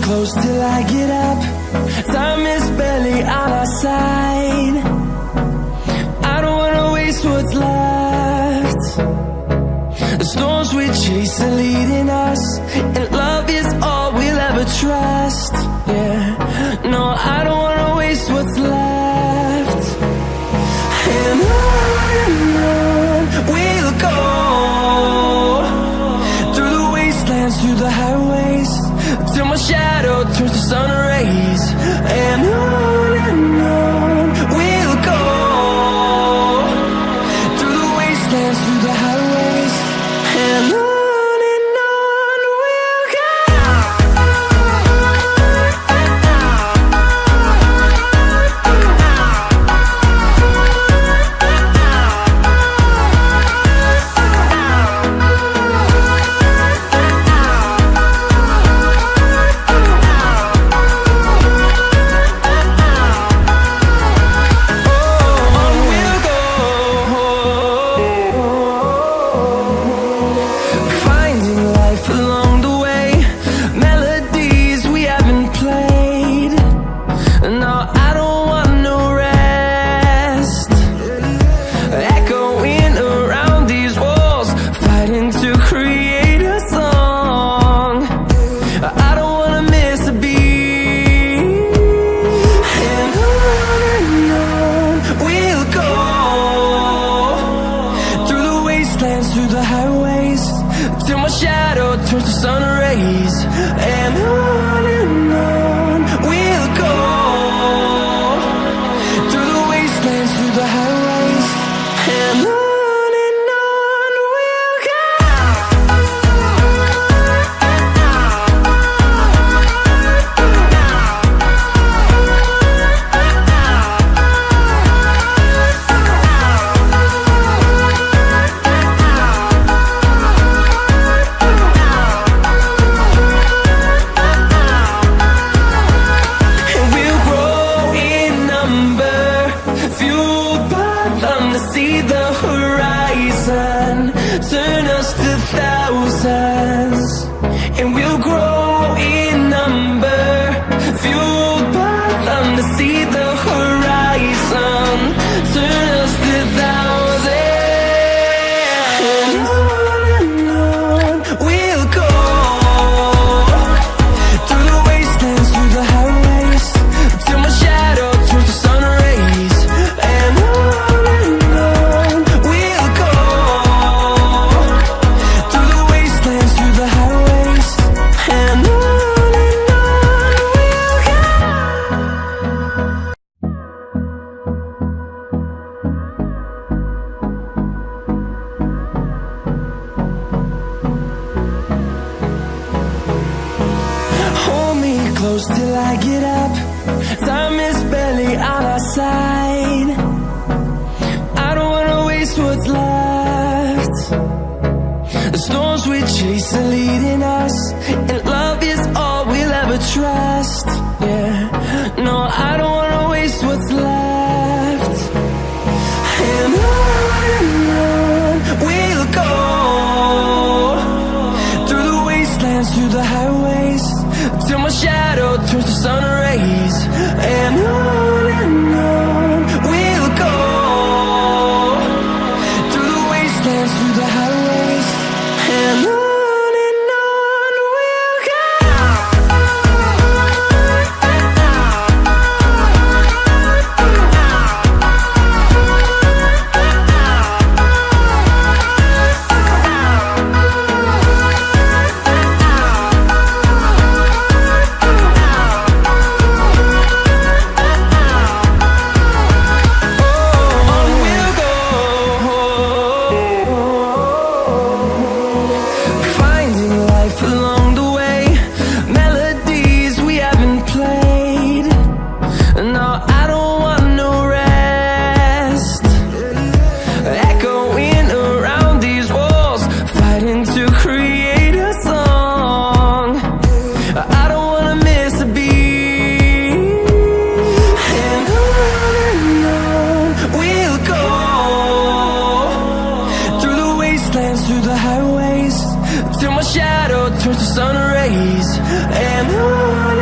close till I get up. Time is barely on our side. I don't wanna waste what's left. The storms we chase are leading us, and love is all we'll ever trust. Yeah, no, I don't wanna waste what's left. And on we'll go, through the wastelands, through the highways, till my shadow turns to sun rays. And on we'll go, through the wastelands, through the highways, and on we'll go. Through the highways, till my shadow turns to sun rays. And on we'll go, through the wastelands, through the highways, and on we'll go. See the horizon, turn us to thousands, and we'll grow in number, fueled by them to see the horizon, turn us to thousands. And on we'll go, through the wastelands, through the highways, till my shadow turns to sun rays. And close till I get up. Time is barely on our side. I don't wanna waste what's left. The storms we chase are leading us, and love is all we'll ever trust. Yeah, no, I don't wanna waste what's left. And on we'll go, through the wastelands, through the highways, till my shadow turns to sun rays. And on we'll go, through the wastelands, through the highways, and on we'll go. Till my shadow turns to sun rays. And on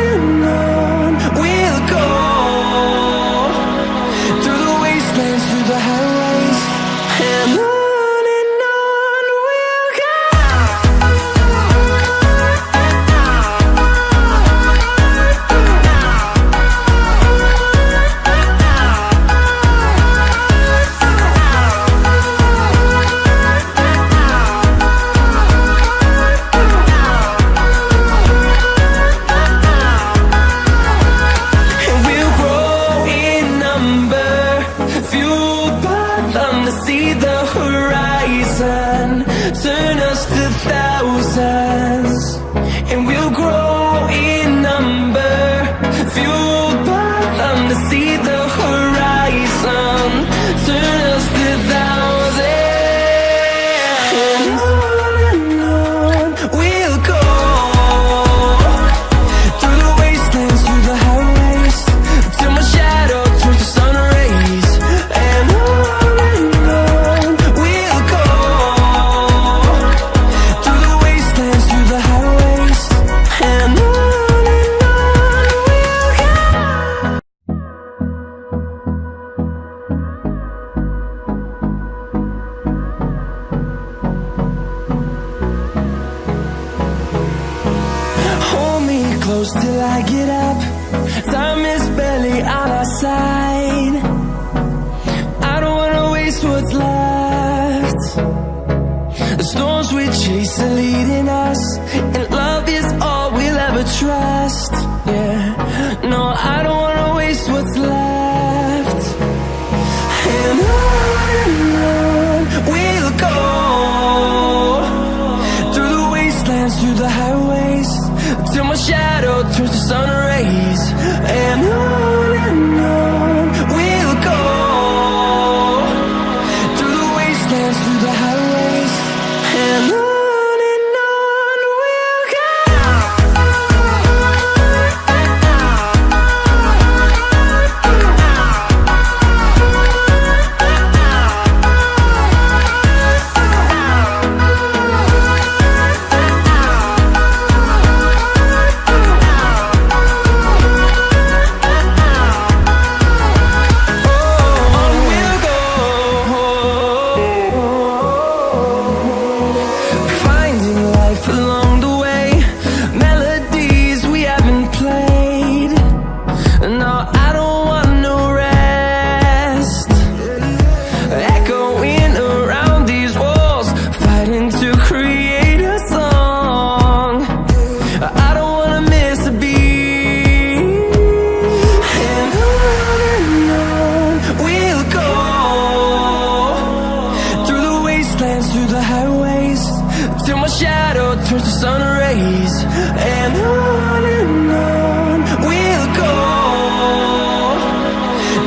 close till I get up. Time is barely on our side. I don't wanna waste what's left. The storms we chase are leading us, and love is all we'll ever trust. Yeah, no, I don't wanna waste what's left. And on we'll go, through the wastelands, through the highways, till my shadow turns to sun rays. And on we'll go, through the wastelands, through the highways, and on we'll go. Through the highways, till my shadow turns to sun rays. And on we'll go,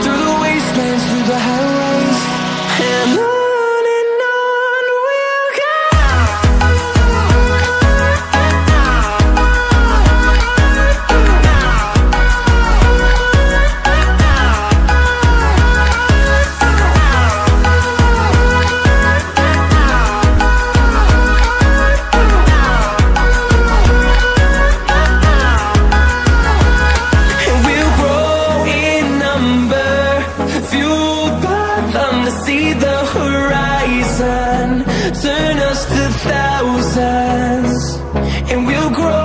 through the wastelands, through the highways, and on we'll go. See the horizon turn us to thousands, and we'll grow